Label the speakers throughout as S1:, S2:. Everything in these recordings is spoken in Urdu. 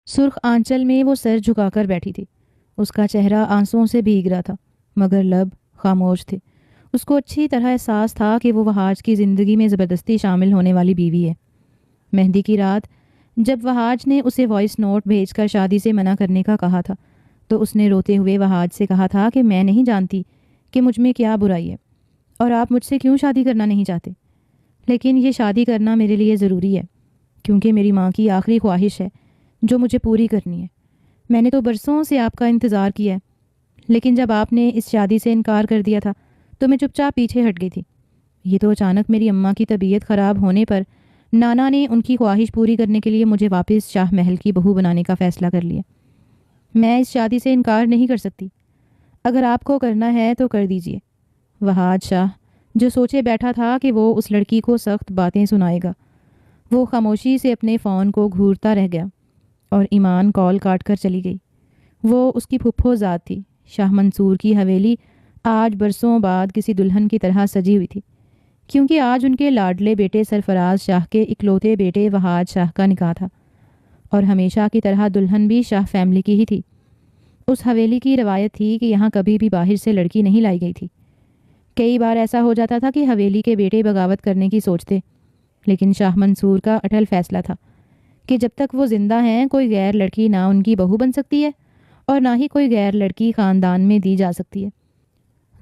S1: سرخ آنچل میں وہ سر جھکا کر بیٹھی تھی۔ اس کا چہرہ آنسوؤں سے بھیگ رہا تھا، مگر لب خاموش تھے۔ اس کو اچھی طرح احساس تھا کہ وہ وہاج کی زندگی میں زبردستی شامل ہونے والی بیوی ہے۔ مہندی کی رات جب وہاج نے اسے وائس نوٹ بھیج کر شادی سے منع کرنے کا کہا تھا تو اس نے روتے ہوئے وہاج سے کہا تھا کہ میں نہیں جانتی کہ مجھ میں کیا برائی ہے اور آپ مجھ سے کیوں شادی کرنا نہیں چاہتے، لیکن یہ شادی کرنا میرے لیے ضروری ہے کیونکہ میری ماں کی آخری خواہش ہے جو مجھے پوری کرنی ہے۔ میں نے تو برسوں سے آپ کا انتظار کیا ہے، لیکن جب آپ نے اس شادی سے انکار کر دیا تھا تو میں چپ چاپ پیچھے ہٹ گئی تھی۔ یہ تو اچانک میری اماں کی طبیعت خراب ہونے پر نانا نے ان کی خواہش پوری کرنے کے لیے مجھے واپس شاہ محل کی بہو بنانے کا فیصلہ کر لیا۔ میں اس شادی سے انکار نہیں کر سکتی، اگر آپ کو کرنا ہے تو کر دیجئے۔ وہاج شاہ جو سوچے بیٹھا تھا کہ وہ اس لڑکی کو سخت باتیں سنائے گا، وہ خاموشی سے اپنے فون کو گھورتا رہ گیا اور ایمان کال کاٹ کر چلی گئی۔ وہ اس کی پھپھو ذات تھی۔ شاہ منصور کی حویلی آج برسوں بعد کسی دلہن کی طرح سجی ہوئی تھی، کیونکہ آج ان کے لاڈلے بیٹے سرفراز شاہ کے اکلوتے بیٹے وہاج شاہ کا نکاح تھا، اور ہمیشہ کی طرح دلہن بھی شاہ فیملی کی ہی تھی۔ اس حویلی کی روایت تھی کہ یہاں کبھی بھی باہر سے لڑکی نہیں لائی گئی تھی۔ کئی بار ایسا ہو جاتا تھا کہ حویلی کے بیٹے بغاوت کرنے کی سوچتے، لیکن شاہ منصور کا اٹل فیصلہ تھا کہ جب تک وہ زندہ ہیں کوئی غیر لڑکی نہ ان کی بہو بن سکتی ہے اور نہ ہی کوئی غیر لڑکی خاندان میں دی جا سکتی ہے۔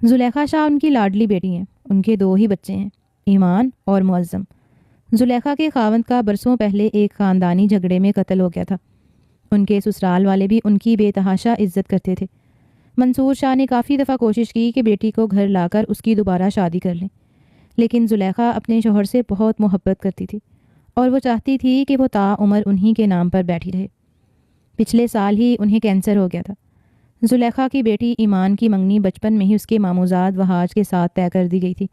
S1: زلیخا شاہ ان کی لاڈلی بیٹی ہیں۔ ان کے 2 ہی بچے ہیں، ایمان اور معظم۔ زلیخا کے خاوند کا برسوں پہلے ایک خاندانی جھگڑے میں قتل ہو گیا تھا۔ ان کے سسرال والے بھی ان کی بے تحاشا عزت کرتے تھے۔ منصور شاہ نے کافی دفعہ کوشش کی کہ بیٹی کو گھر لا کر اس کی دوبارہ شادی کر لیں، لیکن زلیخا اپنے شوہر سے بہت محبت کرتی تھی اور وہ چاہتی تھی کہ وہ تا عمر انہی کے نام پر بیٹھی رہے۔ پچھلے سال ہی انہیں کینسر ہو گیا تھا۔ زلیخا کی بیٹی ایمان کی منگنی بچپن میں ہی اس کے ماموزاد وہاج کے ساتھ طے کر دی گئی تھی۔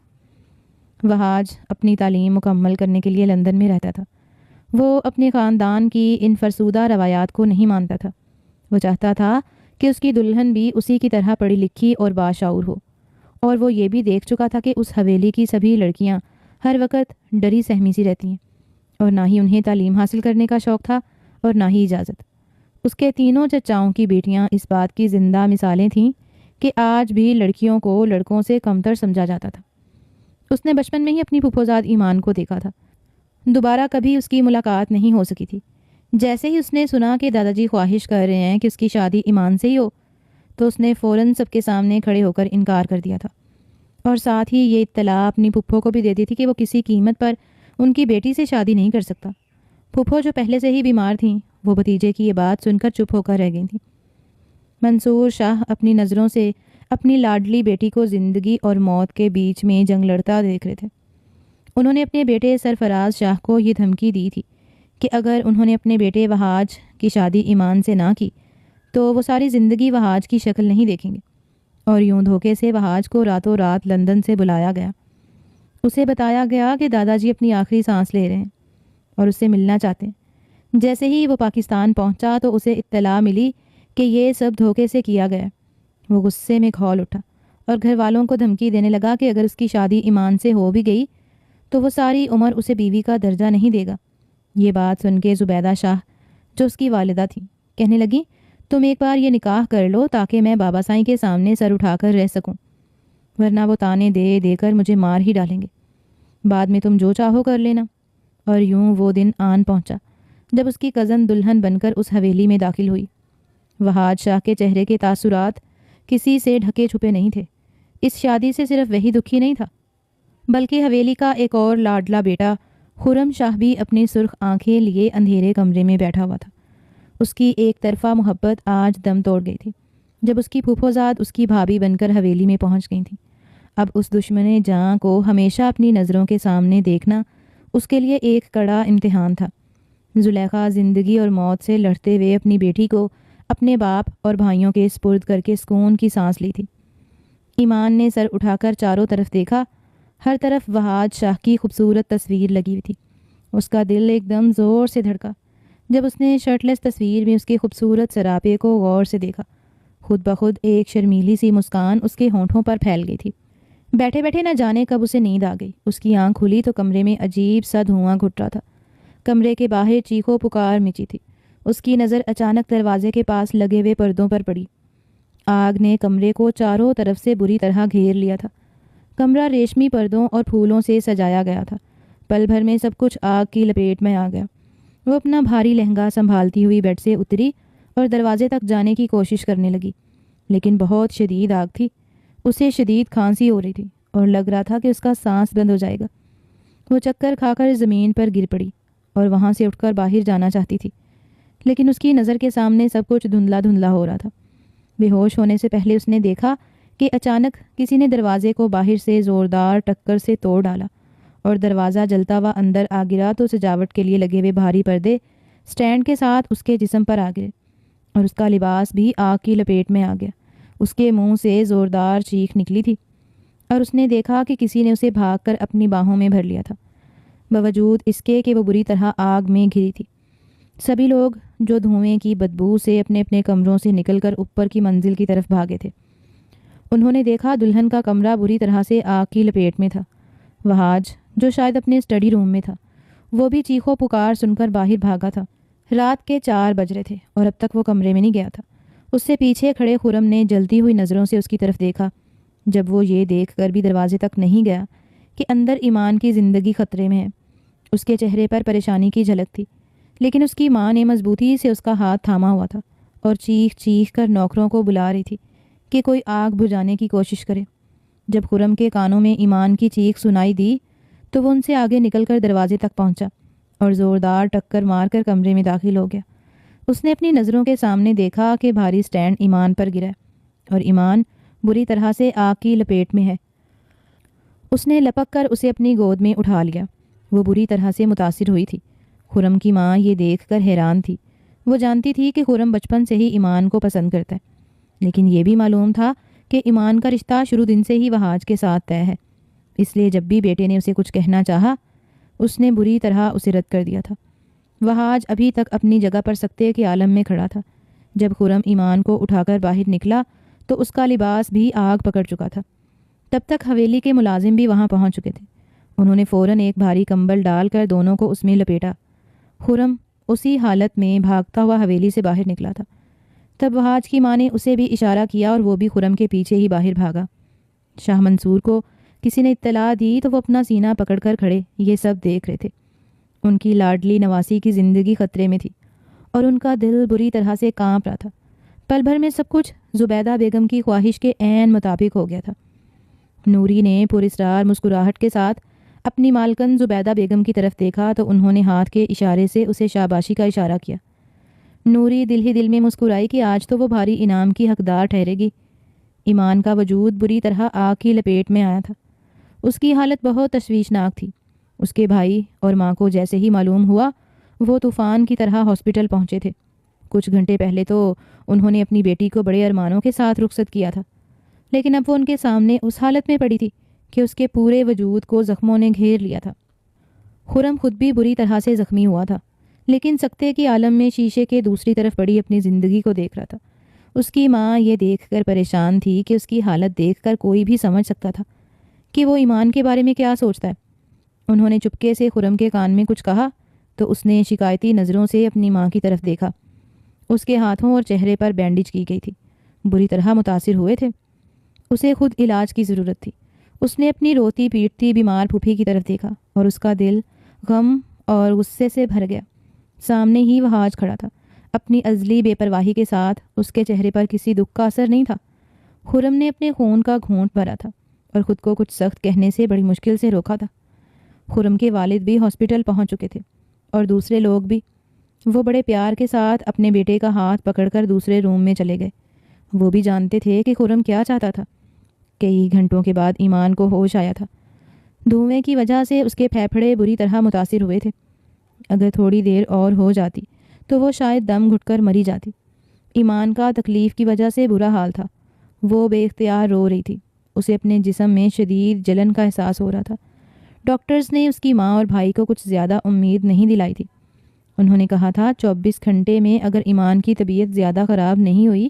S1: وہاج اپنی تعلیم مکمل کرنے کے لیے لندن میں رہتا تھا۔ وہ اپنے خاندان کی ان فرسودہ روایات کو نہیں مانتا تھا۔ وہ چاہتا تھا کہ اس کی دلہن بھی اسی کی طرح پڑھی لکھی اور باشعور ہو، اور وہ یہ بھی دیکھ چکا تھا کہ اس حویلی کی سبھی لڑکیاں ہر وقت ڈری سہمی سی رہتی ہیں، اور نہ ہی انہیں تعلیم حاصل کرنے کا شوق تھا اور نہ ہی اجازت۔ اس کے تینوں چچاؤں کی بیٹیاں اس بات کی زندہ مثالیں تھیں کہ آج بھی لڑکیوں کو لڑکوں سے کمتر سمجھا جاتا تھا۔ اس نے بچپن میں ہی اپنی پھپھوزاد ایمان کو دیکھا تھا۔ دوبارہ کبھی اس کی ملاقات نہیں ہو سکی تھی۔ جیسے ہی اس نے سنا کہ دادا جی خواہش کر رہے ہیں کہ اس کی شادی ایمان سے ہی ہو، تو اس نے فوراً سب کے سامنے کھڑے ہو کر انکار کر دیا تھا، اور ساتھ ہی یہ اطلاع اپنی پھپھو کو بھی دے دی تھی کہ وہ کسی قیمت پر ان کی بیٹی سے شادی نہیں کر سکتا۔ پھپھو جو پہلے سے ہی بیمار تھیں، وہ بھتیجے کی یہ بات سن کر چپ ہو کر رہ گئی تھیں۔ منصور شاہ اپنی نظروں سے اپنی لاڈلی بیٹی کو زندگی اور موت کے بیچ میں جنگ لڑتا دیکھ رہے تھے۔ انہوں نے اپنے بیٹے سرفراز شاہ کو یہ دھمکی دی تھی کہ اگر انہوں نے اپنے بیٹے وہاج کی شادی ایمان سے نہ کی تو وہ ساری زندگی وہاج کی شکل نہیں دیکھیں گے، اور یوں دھوکے سے وہاج کو راتوں رات لندن سے بلایا گیا۔ اسے بتایا گیا کہ دادا جی اپنی آخری سانس لے رہے ہیں اور اس سے ملنا چاہتے ہیں۔ جیسے ہی وہ پاکستان پہنچا تو اسے اطلاع ملی کہ یہ سب دھوکے سے کیا گیا۔ وہ غصے میں کھول اٹھا اور گھر والوں کو دھمکی دینے لگا کہ اگر اس کی شادی ایمان سے ہو بھی گئی تو وہ ساری عمر اسے بیوی کا درجہ نہیں دے گا۔ یہ بات سن کے زبیدہ شاہ جو اس کی والدہ تھیں کہنے لگی، تم ایک بار یہ نکاح کر لو تاکہ میں بابا سائیں کے سامنے سر اٹھا کر رہ سکوں، ورنہ وہ تانے دے دے کر مجھے مار ہی ڈالیں گے۔ بعد میں تم جو چاہو کر لینا۔ اور یوں وہ دن آن پہنچا جب اس کی کزن دلہن بن کر اس حویلی میں داخل ہوئی۔ وہاج شاہ کے چہرے کے تاثرات کسی سے ڈھکے چھپے نہیں تھے۔ اس شادی سے صرف وہی دکھی نہیں تھا، بلکہ حویلی کا ایک اور لاڈلا بیٹا خرم شاہ بھی اپنی سرخ آنکھیں لیے اندھیرے کمرے میں بیٹھا ہوا تھا۔ اس کی ایک طرفہ محبت آج دم توڑ گئی تھی جب اس کی پھوپھوزاد اس کی بھابھی بن کر حویلی میں پہنچ گئی تھیں۔ اب اس دشمن جاں کو ہمیشہ اپنی نظروں کے سامنے دیکھنا اس کے لیے ایک کڑا امتحان تھا۔ زلیخا زندگی اور موت سے لڑتے ہوئے اپنی بیٹی کو اپنے باپ اور بھائیوں کے سپرد کر کے سکون کی سانس لی تھی۔ ایمان نے سر اٹھا کر چاروں طرف دیکھا۔ ہر طرف وہاج شاہ کی خوبصورت تصویر لگی ہوئی تھی۔ اس کا دل ایک دم زور سے دھڑکا جب اس نے شرٹلیس تصویر میں اس کے خوبصورت سراپے کو غور سے دیکھا۔ خود بخود ایک شرمیلی سی مسکان اس کے ہونٹوں پر پھیل گئی تھی۔ بیٹھے بیٹھے نہ جانے کب اسے نیند آ گئی۔ اس کی آنکھ کھلی تو کمرے میں عجیب سا دھواں گھٹ رہا تھا۔ کمرے کے باہر چیخو پکار مچی تھی۔ اس کی نظر اچانک دروازے کے پاس لگے ہوئے پردوں پر پڑی۔ آگ نے کمرے کو چاروں طرف سے بری طرح گھیر لیا تھا۔ کمرہ ریشمی پردوں اور پھولوں سے سجایا گیا تھا۔ پل بھر میں سب کچھ آگ کی لپیٹ میں آ گیا۔ وہ اپنا بھاری لہنگا سنبھالتی ہوئی بیڈ سے اتری اور دروازے تک جانے کی کوشش کرنے لگی، لیکن بہت شدید آگ تھی۔ اسے شدید کھانسی ہو رہی تھی اور لگ رہا تھا کہ اس کا سانس بند ہو جائے گا۔ وہ چکر کھا کر زمین پر گر پڑی اور وہاں سے اٹھ کر باہر جانا چاہتی تھی، لیکن اس کی نظر کے سامنے سب کچھ دھندلا دھندلا ہو رہا تھا۔ بے ہوش ہونے سے پہلے اس نے دیکھا کہ اچانک کسی نے دروازے کو باہر سے زوردار ٹکر سے توڑ ڈالا اور دروازہ جلتا ہوا اندر آ گرا تو سجاوٹ کے لیے لگے ہوئے بھاری پردے سٹینڈ کے ساتھ اس کے جسم پر آ گرے اور اس کا لباس بھی آگ کی لپیٹ میں آ گیا۔ اس کے منہ سے زوردار چیخ نکلی تھی اور اس نے دیکھا کہ کسی نے اسے بھاگ کر اپنی باہوں میں بھر لیا تھا، باوجود اس کے کہ وہ بری طرح آگ میں گھری تھی۔ سبھی لوگ جو دھوئیں کی بدبو سے اپنے اپنے کمروں سے نکل کر اوپر کی منزل کی طرف بھاگے تھے۔ انہوں نے دیکھا دلہن کا کمرہ بری طرح سے آگ کی لپیٹ میں تھا۔ وہاج جو شاید اپنے اسٹڈی روم میں تھا، وہ بھی چیخو پکار سن کر باہر بھاگا تھا۔ رات کے 4 بج رہے تھے اور اب تک وہ کمرے میں نہیں گیا تھا۔ اس سے پیچھے کھڑے خرم نے جلتی ہوئی نظروں سے اس کی طرف دیکھا۔ جب وہ یہ دیکھ کر بھی دروازے تک نہیں گیا کہ اندر ایمان کی زندگی خطرے میں ہے، اس کے چہرے پر پریشانی کی جھلک تھی، لیکن اس کی ماں نے مضبوطی سے اس کا ہاتھ تھاما ہوا تھا اور چیخ چیخ کر نوکروں کو بلا رہی تھی کہ کوئی آگ بجھانے کی کوشش کرے۔ جب خرم کے کانوں میں ایمان کی چیخ سنائی دی تو وہ ان سے آگے نکل کر دروازے تک پہنچا اور زوردار ٹکر مار کر کمرے میں داخل ہو گیا۔ اس نے اپنی نظروں کے سامنے دیکھا کہ بھاری سٹینڈ ایمان پر گرا اور ایمان بری طرح سے آگ کی لپیٹ میں ہے۔ اس نے لپک کر اسے اپنی گود میں اٹھا لیا۔ وہ بری طرح سے متاثر ہوئی تھی۔ خرم کی ماں یہ دیکھ کر حیران تھی۔ وہ جانتی تھی کہ خرم بچپن سے ہی ایمان کو پسند کرتا ہے، لیکن یہ بھی معلوم تھا کہ ایمان کا رشتہ شروع دن سے ہی وہاج کے ساتھ طے ہے، اس لیے جب بھی بیٹے نے اسے کچھ کہنا چاہا اس نے بری طرح اسے رد کر دیا تھا۔ وہاج ابھی تک اپنی جگہ پر سکتے کے عالم میں کھڑا تھا۔ جب خرم ایمان کو اٹھا کر باہر نکلا تو اس کا لباس بھی آگ پکڑ چکا تھا۔ تب تک حویلی کے ملازم بھی وہاں پہنچ چکے تھے۔ انہوں نے فوراً ایک بھاری کمبل ڈال کر دونوں کو اس میں لپیٹا۔ خرم اسی حالت میں بھاگتا ہوا حویلی سے باہر نکلا تھا۔ تب وہاج کی ماں نے اسے بھی اشارہ کیا اور وہ بھی خرم کے پیچھے ہی باہر بھاگا۔ شاہ منصور کو کسی نے اطلاع دی تو وہ اپنا سینہ پکڑ کر کھڑے یہ سب دیکھ رہے تھے۔ ان کی لاڈلی نواسی کی زندگی خطرے میں تھی اور ان کا دل بری طرح سے کانپ رہا تھا۔ پل بھر میں سب کچھ زبیدہ بیگم کی خواہش کے عین مطابق ہو گیا تھا۔ نوری نے پراسرار مسکراہٹ کے ساتھ اپنی مالکن زبیدہ بیگم کی طرف دیکھا تو انہوں نے ہاتھ کے اشارے سے اسے شاباشی کا اشارہ کیا۔ نوری دل ہی دل میں مسکرائی کہ آج تو وہ بھاری انعام کی حقدار ٹھہرے گی۔ ایمان کا وجود بری طرح آگ کی لپیٹ میں آیا تھا۔ اس کی حالت بہت تشویشناک تھی۔ اس کے بھائی اور ماں کو جیسے ہی معلوم ہوا وہ طوفان کی طرح ہاسپٹل پہنچے تھے۔ کچھ گھنٹے پہلے تو انہوں نے اپنی بیٹی کو بڑے ارمانوں کے ساتھ رخصت کیا تھا، لیکن اب وہ ان کے سامنے اس حالت میں پڑی تھی کہ اس کے پورے وجود کو زخموں نے گھیر لیا تھا۔ خرم خود بھی بری طرح سے زخمی ہوا تھا، لیکن سکتے کی عالم میں شیشے کے دوسری طرف پڑی اپنی زندگی کو دیکھ رہا تھا۔ اس کی ماں یہ دیکھ کر پریشان تھی کہ اس کی حالت دیکھ کر کوئی بھی سمجھ سکتا تھا کہ وہ ایمان کے بارے میں کیا سوچتا ہے۔ انہوں نے چپکے سے خرم کے کان میں کچھ کہا تو اس نے شکایتی نظروں سے اپنی ماں کی طرف دیکھا۔ اس کے ہاتھوں اور چہرے پر بینڈیج کی گئی تھی، بری طرح متاثر ہوئے تھے۔ اسے خود علاج کی ضرورت تھی۔ اس نے اپنی روتی پیٹتی بیمار پھوپھی کی طرف دیکھا اور اس کا دل غم اور غصے سے بھر گیا۔ سامنے ہی وہاج کھڑا تھا، اپنی ازلی بے پرواہی کے ساتھ۔ اس کے چہرے پر کسی دکھ کا اثر نہیں تھا۔ خرم نے اپنے خون کا گھونٹ بھرا تھا اور خود کو کچھ سخت کہنے سے بڑی مشکل سے روکا تھا۔ خرم کے والد بھی ہاسپٹل پہنچ چکے تھے اور دوسرے لوگ بھی۔ وہ بڑے پیار کے ساتھ اپنے بیٹے کا ہاتھ پکڑ کر دوسرے روم میں چلے گئے۔ وہ بھی جانتے تھے کہ خرم کیا چاہتا تھا۔ کئی گھنٹوں کے بعد ایمان کو ہوش آیا تھا۔ دھوئیں کی وجہ سے اس کے پھیپھڑے بری طرح متاثر ہوئے تھے۔ اگر تھوڑی دیر اور ہو جاتی تو وہ شاید دم گھٹ کر مری جاتی۔ ایمان کا تکلیف کی وجہ سے برا حال تھا۔ وہ بے اختیار رو رہی تھی۔ اسے اپنے جسم میں شدید جلن کا احساس ہو رہا تھا۔ ڈاکٹرز نے اس کی ماں اور بھائی کو کچھ زیادہ امید نہیں دلائی تھی۔ انہوں نے کہا تھا 24 گھنٹے میں اگر ایمان کی طبیعت زیادہ خراب نہیں ہوئی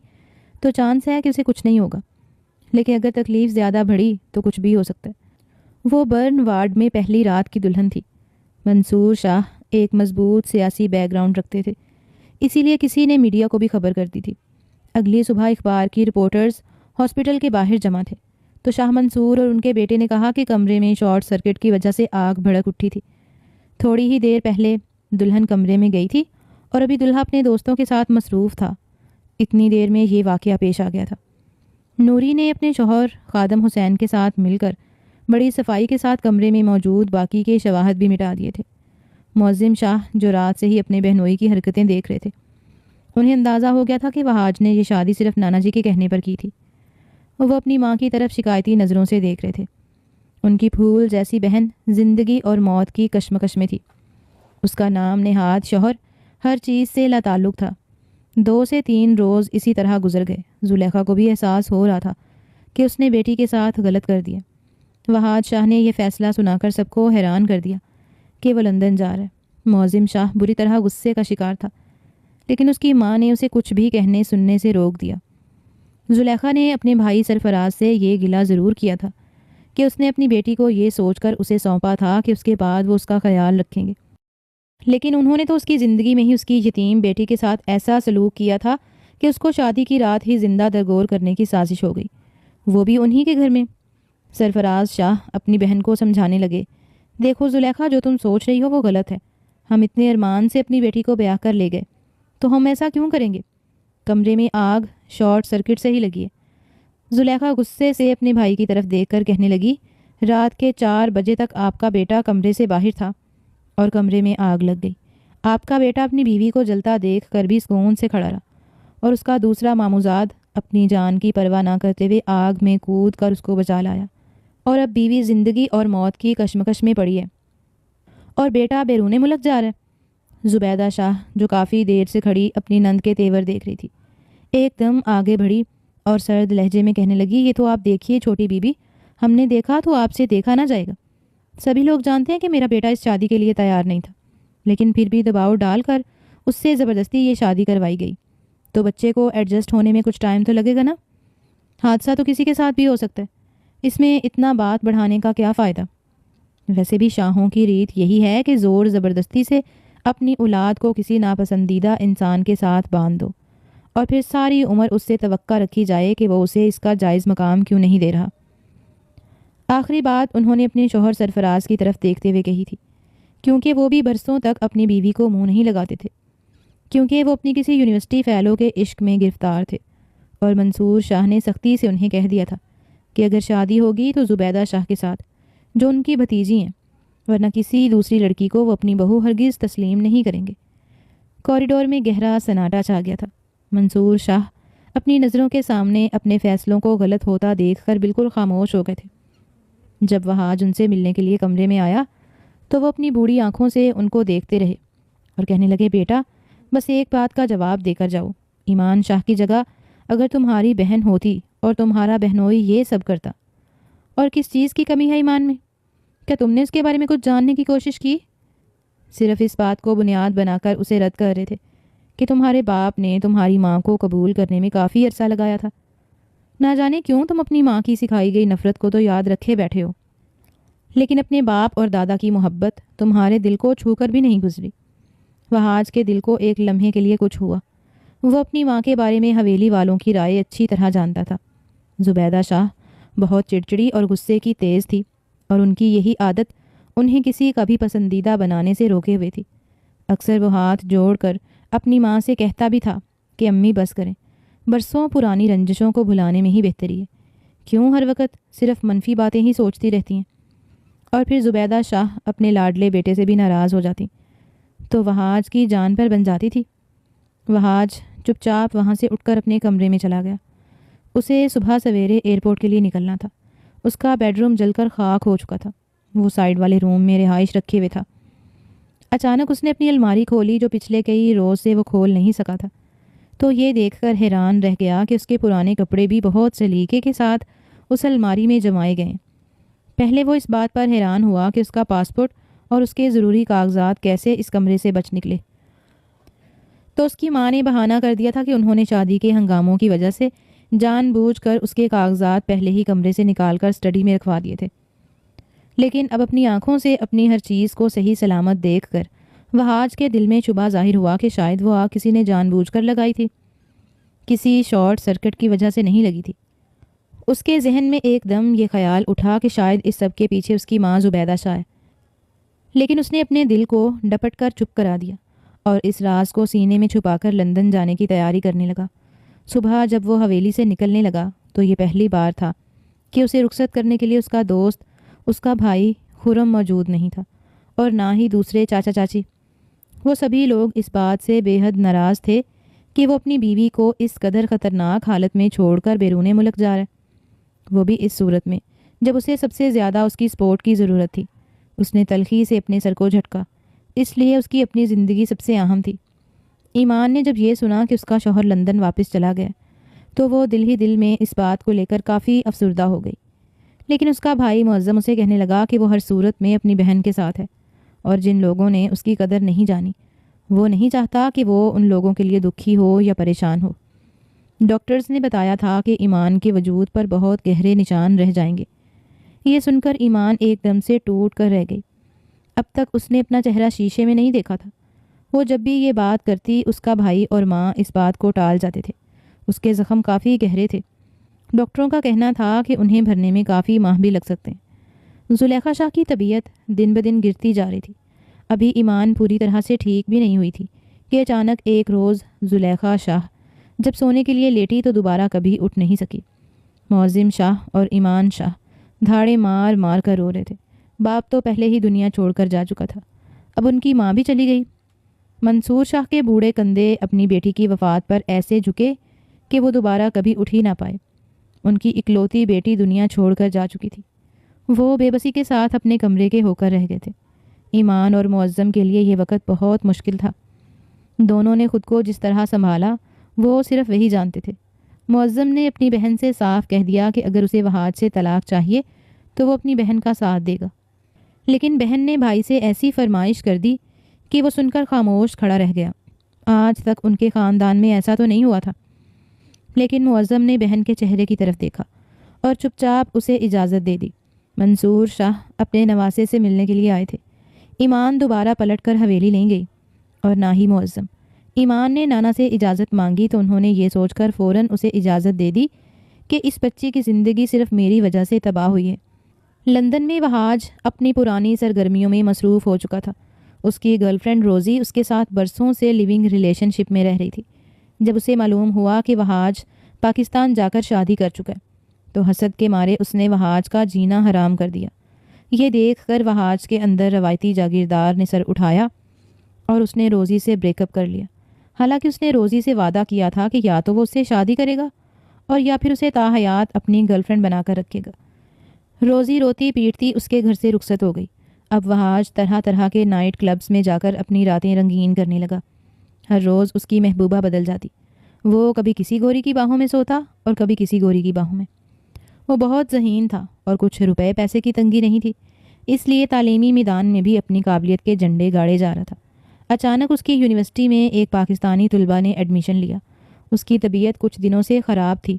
S1: تو چانس ہے کہ اسے کچھ نہیں ہوگا، لیکن اگر تکلیف زیادہ بڑھی تو کچھ بھی ہو سکتا ہے۔ وہ برن وارڈ میں پہلی رات کی دلہن تھی۔ منصور شاہ ایک مضبوط سیاسی بیک گراؤنڈ رکھتے تھے۔ اسی لیے کسی نے میڈیا کو بھی خبر کر دی تھی۔ اگلی صبح اخبار کی رپورٹرز ہاسپٹل کے باہر جمع تھے تو شاہ منصور اور ان کے بیٹے نے کہا کہ کمرے میں شارٹ سرکٹ کی وجہ سے آگ بھڑک اٹھی تھی۔ تھوڑی ہی دیر پہلے دلہن کمرے میں گئی تھی اور ابھی دلہا اپنے دوستوں کے ساتھ مصروف تھا۔ اتنی دیر میں یہ واقعہ پیش آ گیا تھا۔ نوری نے اپنے شوہر خادم حسین کے ساتھ مل کر بڑی صفائی کے ساتھ کمرے میں موجود باقی کے شواہد بھی مٹا دیے تھے۔ معظم شاہ جو رات سے ہی اپنے بہنوئی کی حرکتیں دیکھ رہے تھے، انہیں اندازہ ہو گیا تھا کہ وہاج نے یہ شادی صرف نانا جی کے کہنے پر کی تھی۔ وہ اپنی ماں کی طرف شکایتی نظروں سے دیکھ رہے تھے۔ ان کی پھول جیسی بہن زندگی اور موت کی کشمکش میں تھی۔ اس کا نام نہاد شوہر ہر چیز سے لا تعلق تھا۔ 2 سے 3 روز اسی طرح گزر گئے۔ زلیخا کو بھی احساس ہو رہا تھا کہ اس نے بیٹی کے ساتھ غلط کر دیا۔ وہاج شاہ نے یہ فیصلہ سنا کر سب کو حیران کر دیا کہ وہ لندن جا رہا ہے۔ معظم شاہ بری طرح غصے کا شکار تھا، لیکن اس کی ماں نے اسے کچھ بھی کہنے سننے سے روک دیا۔ زلیخا نے اپنے بھائی سرفراز سے یہ گلہ ضرور کیا تھا کہ اس نے اپنی بیٹی کو یہ سوچ کر اسے سونپا تھا کہ اس کے بعد وہ اس کا خیال رکھیں گے، لیکن انہوں نے تو اس کی زندگی میں ہی اس کی یتیم بیٹی کے ساتھ ایسا سلوک کیا تھا کہ اس کو شادی کی رات ہی زندہ درگور کرنے کی سازش ہو گئی، وہ بھی انہی کے گھر میں۔ سرفراز شاہ اپنی بہن کو سمجھانے لگے، دیکھو زلیخا، جو تم سوچ رہی ہو وہ غلط ہے۔ ہم اتنے ارمان سے اپنی بیٹی کو بیاہ کر لے گئے، تو ہم ایسا کیوں کریں گے؟ کمرے میں آگ شارٹ سرکٹ سے ہی لگی ہے۔ زلیخا غصے سے اپنے بھائی کی طرف دیکھ کر کہنے لگی، رات کے 4 بجے تک آپ کا بیٹا کمرے سے باہر تھا اور کمرے میں آگ لگ گئی۔ آپ کا بیٹا اپنی بیوی کو جلتا دیکھ کر بھی سکون سے کھڑا رہا، اور اس کا دوسرا ماموزاد اپنی جان کی پرواہ نہ کرتے ہوئے آگ میں کود کر اس کو بچا لایا، اور اب بیوی زندگی اور موت کی کشمکش میں پڑی ہے اور بیٹا بیرون ملک جا رہا ہے۔ زبیدہ شاہ جو کافی دیر سے کھڑی اپنی نند کے تیور دیکھ رہی تھی، ایک دم آگے بڑھی اور سرد لہجے میں کہنے لگی، یہ تو آپ دیکھیے چھوٹی بی بی، ہم نے دیکھا تو آپ سے دیکھا نہ جائے گا۔ سبھی لوگ جانتے ہیں کہ میرا بیٹا اس شادی کے لیے تیار نہیں تھا، لیکن پھر بھی دباؤ ڈال کر اس سے زبردستی یہ شادی کروائی گئی، تو بچے کو ایڈجسٹ ہونے میں کچھ ٹائم تو لگے گا نا۔ حادثہ تو کسی کے ساتھ بھی ہو سکتا ہے، اس میں اتنا بات بڑھانے کا کیا فائدہ؟ ویسے بھی شاہوں کی ریت یہی ہے کہ زور زبردستی سے اپنی اولاد کو کسی ناپسندیدہ انسان کے ساتھ باندھ دو، اور پھر ساری عمر اس سے توقع رکھی جائے کہ وہ اسے اس کا جائز مقام کیوں نہیں دے رہا۔ آخری بات انہوں نے اپنے شوہر سرفراز کی طرف دیکھتے ہوئے کہی تھی، کیونکہ وہ بھی برسوں تک اپنی بیوی کو منہ نہیں لگاتے تھے، کیونکہ وہ اپنی کسی یونیورسٹی فیلو کے عشق میں گرفتار تھے، اور منصور شاہ نے سختی سے انہیں کہہ دیا تھا کہ اگر شادی ہوگی تو زبیدہ شاہ کے ساتھ، جو ان کی بھتیجی ہیں، ورنہ کسی دوسری لڑکی کو وہ اپنی بہو ہرگز تسلیم نہیں کریں گے۔ کوریڈور میں گہرا سناٹا چھا گیا تھا۔ منصور شاہ اپنی نظروں کے سامنے اپنے فیصلوں کو غلط ہوتا دیکھ کر بالکل خاموش ہو گئے تھے۔ جب وہاج ان سے ملنے کے لیے کمرے میں آیا تو وہ اپنی بوڑھی آنکھوں سے ان کو دیکھتے رہے اور کہنے لگے، بیٹا بس ایک بات کا جواب دے کر جاؤ، ایمان شاہ کی جگہ اگر تمہاری بہن ہوتی اور تمہارا بہنوئی یہ سب کرتا، اور کس چیز کی کمی ہے ایمان میں؟ کیا تم نے اس کے بارے میں کچھ جاننے کی کوشش کی؟ صرف اس بات کو بنیاد بنا کر اسے رد کر رہے تھے کہ تمہارے باپ نے تمہاری ماں کو قبول کرنے میں کافی عرصہ لگایا تھا، نہ جانے کیوں تم اپنی ماں کی سکھائی گئی نفرت کو تو یاد رکھے بیٹھے ہو، لیکن اپنے باپ اور دادا کی محبت تمہارے دل کو چھو کر بھی نہیں گزری۔ وہاج کے دل کو ایک لمحے کے لیے کچھ ہوا۔ وہ اپنی ماں کے بارے میں حویلی والوں کی رائے اچھی طرح جانتا تھا۔ زبیدہ شاہ بہت چڑچڑی اور غصے کی تیز تھی، اور ان کی یہی عادت انہیں کسی کا بھی پسندیدہ بنانے سے روکے ہوئے تھی۔ اکثر وہ ہاتھ جوڑ کر اپنی ماں سے کہتا بھی تھا کہ امی بس کریں، برسوں پرانی رنجشوں کو بھلانے میں ہی بہتری ہے، کیوں ہر وقت صرف منفی باتیں ہی سوچتی رہتی ہیں؟ اور پھر زبیدہ شاہ اپنے لاڈلے بیٹے سے بھی ناراض ہو جاتی تو وہاج کی جان پر بن جاتی تھی۔ وہاج چپ چاپ وہاں سے اٹھ کر اپنے کمرے میں چلا گیا۔ اسے صبح سویرے ایئرپورٹ کے لیے نکلنا تھا۔ اس کا بیڈ روم جل کر خاک ہو چکا تھا۔ وہ سائیڈ والے روم میں رہائش رکھے ہوئے تھا۔ اچانک اس نے اپنی الماری کھولی جو پچھلے کئی روز سے وہ کھول نہیں سکا تھا، تو یہ دیکھ کر حیران رہ گیا کہ اس کے پرانے کپڑے بھی بہت سلیقے کے ساتھ اس الماری میں جمائے گئے۔ پہلے وہ اس بات پر حیران ہوا کہ اس کا پاسپورٹ اور اس کے ضروری کاغذات کیسے اس کمرے سے بچ نکلے، تو اس کی ماں نے بہانہ کر دیا تھا کہ انہوں نے شادی کے ہنگاموں کی وجہ سے جان بوجھ کر اس کے کاغذات پہلے ہی کمرے سے نکال کر اسٹڈی میں رکھوا دیے تھے۔ لیکن اب اپنی آنکھوں سے اپنی ہر چیز کو صحیح سلامت دیکھ کر وہاج کے دل میں شبہ ظاہر ہوا کہ شاید وہ آگ کسی نے جان بوجھ کر لگائی تھی، کسی شارٹ سرکٹ کی وجہ سے نہیں لگی تھی۔ اس کے ذہن میں ایک دم یہ خیال اٹھا کہ شاید اس سب کے پیچھے اس کی ماں زبیدہ شاہ ہے، لیکن اس نے اپنے دل کو ڈپٹ کر چپ کرا دیا اور اس راز کو سینے میں چھپا کر لندن جانے کی تیاری کرنے لگا۔ صبح جب وہ حویلی سے نکلنے لگا تو یہ پہلی بار تھا کہ اسے رخصت کرنے کے لیے اس کا دوست، اس کا بھائی خرم موجود نہیں تھا، اور نہ ہی دوسرے چاچا چاچی۔ وہ سبھی لوگ اس بات سے بے حد ناراض تھے کہ وہ اپنی بیوی کو اس قدر خطرناک حالت میں چھوڑ کر بیرون ملک جا رہا ہے، وہ بھی اس صورت میں جب اسے سب سے زیادہ اس کی سپورٹ کی ضرورت تھی۔ اس نے تلخی سے اپنے سر کو جھٹکا، اس لیے اس کی اپنی زندگی سب سے اہم تھی۔ ایمان نے جب یہ سنا کہ اس کا شوہر لندن واپس چلا گیا تو وہ دل ہی دل میں اس بات کو لے کر کافی افسردہ ہو گئی، لیکن اس کا بھائی معظم اسے کہنے لگا کہ وہ ہر صورت میں اپنی بہن کے ساتھ ہے، اور جن لوگوں نے اس کی قدر نہیں جانی وہ نہیں چاہتا کہ وہ ان لوگوں کے لیے دکھی ہو یا پریشان ہو۔ ڈاکٹرز نے بتایا تھا کہ ایمان کے وجود پر بہت گہرے نشان رہ جائیں گے۔ یہ سن کر ایمان ایک دم سے ٹوٹ کر رہ گئی۔ اب تک اس نے اپنا چہرہ شیشے میں نہیں دیکھا تھا۔ وہ جب بھی یہ بات کرتی اس کا بھائی اور ماں اس بات کو ٹال جاتے تھے۔ اس کے زخم کافی گہرے تھے، ڈاکٹروں کا کہنا تھا کہ انہیں بھرنے میں کافی ماہ بھی لگ سکتے ہیں۔ زلیخا شاہ کی طبیعت دن بدن گرتی جا رہی تھی۔ ابھی ایمان پوری طرح سے ٹھیک بھی نہیں ہوئی تھی کہ اچانک ایک روز زلیخا شاہ جب سونے کے لیے لیٹی تو دوبارہ کبھی اٹھ نہیں سکی۔ معظم شاہ اور ایمان شاہ دھاڑے مار مار کر رو رہے تھے۔ باپ تو پہلے ہی دنیا چھوڑ کر جا چکا تھا، اب ان کی ماں بھی چلی گئی۔ منصور شاہ کے بوڑھے کندھے اپنی بیٹی کی وفات پر ایسے جھکے کہ وہ دوبارہ کبھی اٹھ ہی نہ پائے۔ ان کی اکلوتی بیٹی دنیا چھوڑ کر جا چکی تھی۔ وہ بے بسی کے ساتھ اپنے کمرے کے ہو کر رہ گئے تھے۔ ایمان اور معظم کے لیے یہ وقت بہت مشکل تھا۔ دونوں نے خود کو جس طرح سنبھالا وہ صرف وہی جانتے تھے۔ معظم نے اپنی بہن سے صاف کہہ دیا کہ اگر اسے وہاج سے طلاق چاہیے تو وہ اپنی بہن کا ساتھ دے گا، لیکن بہن نے بھائی سے ایسی فرمائش کر دی کہ وہ سن کر خاموش کھڑا رہ گیا۔ آج تک ان کے خاندان میں ایسا تو نہیں ہوا تھا، لیکن معظم نے بہن کے چہرے کی طرف دیکھا اور چپ چاپ اسے اجازت دے دی۔ منصور شاہ اپنے نواسے سے ملنے کے لیے آئے تھے۔ ایمان دوبارہ پلٹ کر حویلی نہیں گئی اور نہ ہی معظم۔ ایمان نے نانا سے اجازت مانگی تو انہوں نے یہ سوچ کر فوراً اسے اجازت دے دی کہ اس بچی کی زندگی صرف میری وجہ سے تباہ ہوئی ہے۔ لندن میں وہاج اپنی پرانی سرگرمیوں میں مصروف ہو چکا تھا۔ اس کی گرل فرینڈ روزی اس کے ساتھ برسوں سے لیونگ ریلیشن شپ میں رہ رہی تھی۔ جب اسے معلوم ہوا کہ وہاج پاکستان جا کر شادی کر چکا ہے تو حسد کے مارے اس نے وہاج کا جینا حرام کر دیا۔ یہ دیکھ کر وہاج کے اندر روایتی جاگیردار نے سر اٹھایا اور اس نے روزی سے بریک اپ کر لیا، حالانکہ اس نے روزی سے وعدہ کیا تھا کہ یا تو وہ اس سے شادی کرے گا اور یا پھر اسے تاحیات اپنی گرل فرینڈ بنا کر رکھے گا۔ روزی روتی پیٹتی اس کے گھر سے رخصت ہو گئی۔ اب وہاج طرح طرح کے نائٹ کلبز میں جا کر اپنی راتیں رنگین کرنے لگا۔ ہر روز اس کی محبوبہ بدل جاتی۔ وہ کبھی کسی گوری کی باہوں میں سوتا اور کبھی کسی گوری کی باہوں میں۔ وہ بہت ذہین تھا اور کچھ روپے پیسے کی تنگی نہیں تھی، اس لیے تعلیمی میدان میں بھی اپنی قابلیت کے جھنڈے گاڑے جا رہا تھا۔ اچانک اس کی یونیورسٹی میں ایک پاکستانی طلبہ نے ایڈمیشن لیا۔ اس کی طبیعت کچھ دنوں سے خراب تھی۔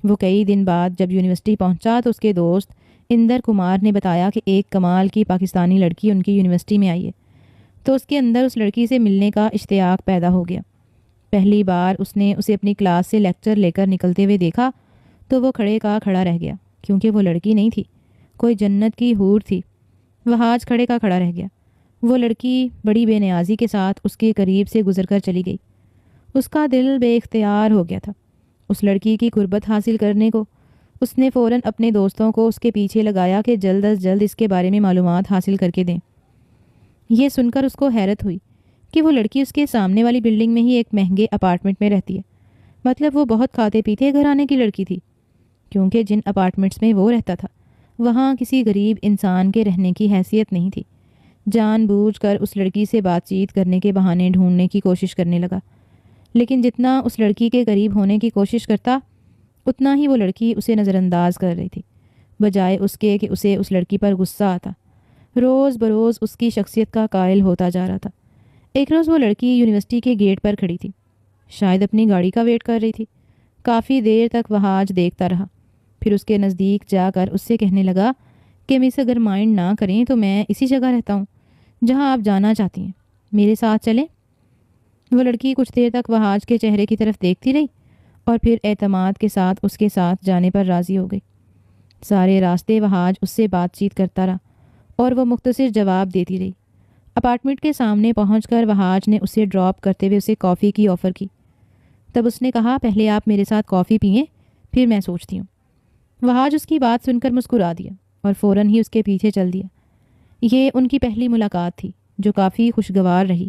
S1: وہ کئی دن بعد جب یونیورسٹی پہنچا تو اس کے دوست اندر کمار نے بتایا کہ ایک کمال کی پاکستانی لڑکی ان کی یونیورسٹی میں آئی ہے، تو اس کے اندر اس لڑکی سے ملنے کا اشتیاق پیدا ہو گیا۔ پہلی بار اس نے اسے اپنی کلاس سے لیکچر لے کر نکلتے ہوئے دیکھا تو وہ کھڑے کا کھڑا رہ گیا، کیونکہ وہ لڑکی نہیں تھی، کوئی جنت کی حور تھی۔ وہاج کھڑے کا کھڑا رہ گیا۔ وہ لڑکی بڑی بے نیازی کے ساتھ اس کے قریب سے گزر کر چلی گئی۔ اس کا دل بے اختیار ہو گیا تھا اس لڑکی کی قربت حاصل کرنے کو۔ اس نے فوراً اپنے دوستوں کو اس کے پیچھے لگایا کہ جلد از جلد اس کے بارے میں معلومات حاصل کر کے دیں۔ یہ سن کر اس کو حیرت ہوئی کہ وہ لڑکی اس کے سامنے والی بلڈنگ میں ہی ایک مہنگے اپارٹمنٹ میں رہتی ہے، مطلب وہ بہت کھاتے پیتے گھرانے کی لڑکی تھی، کیونکہ جن اپارٹمنٹس میں وہ رہتا تھا وہاں کسی غریب انسان کے رہنے کی حیثیت نہیں تھی۔ جان بوجھ کر اس لڑکی سے بات چیت کرنے کے بہانے ڈھونڈنے کی کوشش کرنے لگا، لیکن جتنا اس لڑکی کے قریب ہونے کی کوشش کرتا اتنا ہی وہ لڑکی اسے نظر انداز کر رہی تھی، بجائے اس کے کہ اسے اس لڑکی پر غصہ آتا۔ روز بروز اس کی شخصیت کا قائل ہوتا جا رہا تھا۔ ایک روز وہ لڑکی یونیورسٹی کے گیٹ پر کھڑی تھی، شاید اپنی گاڑی کا ویٹ کر رہی تھی۔ کافی دیر تک وہاج دیکھتا رہا، پھر اس کے نزدیک جا کر اس سے کہنے لگا کہ مس اگر مائنڈ نہ کریں تو میں اسی جگہ رہتا ہوں جہاں آپ جانا چاہتی ہیں۔ میرے ساتھ چلیں؟ وہ لڑکی کچھ دیر تک وہاج کے چہرے کی طرف دیکھتی رہی اور پھر اعتماد کے ساتھ اس کے ساتھ جانے پر راضی ہو گئی۔ سارے راستے وہاج اس سے بات چیت کرتا رہا اور وہ مختصر جواب دیتی رہی۔ اپارٹمنٹ کے سامنے پہنچ کر وہاج نے اسے ڈراپ کرتے ہوئے اسے کافی کی آفر کی۔ تب اس نے کہا، پہلے آپ میرے ساتھ کافی پئیں، پھر میں سوچتی ہوں۔ وہاج اس کی بات سن کر مسکرا دیا اور فوراً ہی اس کے پیچھے چل دیا۔ یہ ان کی پہلی ملاقات تھی جو کافی خوشگوار رہی۔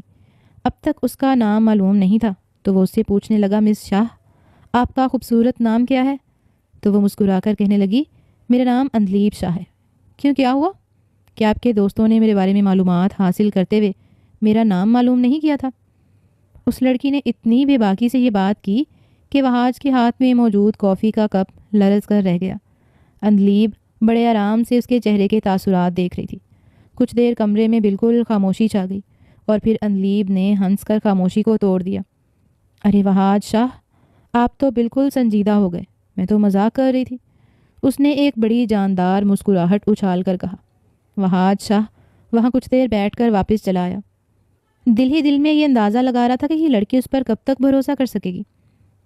S1: اب تک اس کا نام معلوم نہیں تھا تو وہ اس سے پوچھنے لگا، مس شاہ آپ کا خوبصورت نام کیا ہے؟ تو وہ مسکرا کر کہنے لگی، میرا نام اندلیب شاہ ہے۔ کیوں، کیا ہوا؟ کیا آپ کے دوستوں نے میرے بارے میں معلومات حاصل کرتے ہوئے میرا نام معلوم نہیں کیا تھا؟ اس لڑکی نے اتنی بے باکی سے یہ بات کی کہ وہاج کے ہاتھ میں موجود کافی کا کپ لرز کر رہ گیا۔ اندلیب بڑے آرام سے اس کے چہرے کے تاثرات دیکھ رہی تھی۔ کچھ دیر کمرے میں بالکل خاموشی چھا گئی اور پھر اندلیب نے ہنس کر خاموشی کو توڑ دیا۔ ارے وہاج شاہ، آپ تو بالکل سنجیدہ ہو گئے، میں تو مذاق کر رہی تھی، اس نے ایک بڑی جاندار مسکراہٹ اچھال کر کہا۔ وہاج شاہ وہاں کچھ دیر بیٹھ کر واپس چلا آیا۔ دل ہی دل میں یہ اندازہ لگا رہا تھا کہ یہ لڑکی اس پر کب تک بھروسہ کر سکے گی،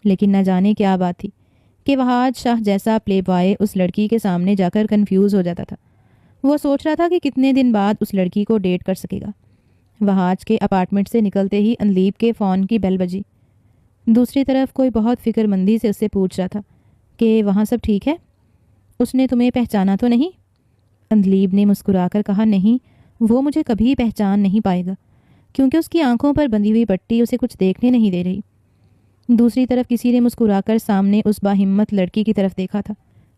S1: لیکن نہ جانے کیا بات تھی کہ وہاج شاہ جیسا پلے بوائے اس لڑکی کے سامنے جا کر کنفیوز ہو جاتا تھا۔ وہ سوچ رہا تھا کہ کتنے دن بعد اس لڑکی کو ڈیٹ کر سکے گا۔ وہاج کے اپارٹمنٹ سے نکلتے ہی اندلیب کے فون کی بیل بجی۔ دوسری طرف کوئی بہت فکر مندی سے اس سے پوچھ رہا تھا کہ وہاں سب ٹھیک ہے؟ اس نے تمہیں پہچانا تو نہیں؟ اندلیب نے مسکرا کر کہا، نہیں، وہ مجھے کبھی پہچان نہیں پائے گا کیونکہ اس کی آنکھوں پر بندھی ہوئی پٹی اسے کچھ دیکھنے نہیں دے رہی۔ دوسری طرف کسی نے مسکرا کر سامنے اس باہمت لڑکی کی طرف دیکھا تھا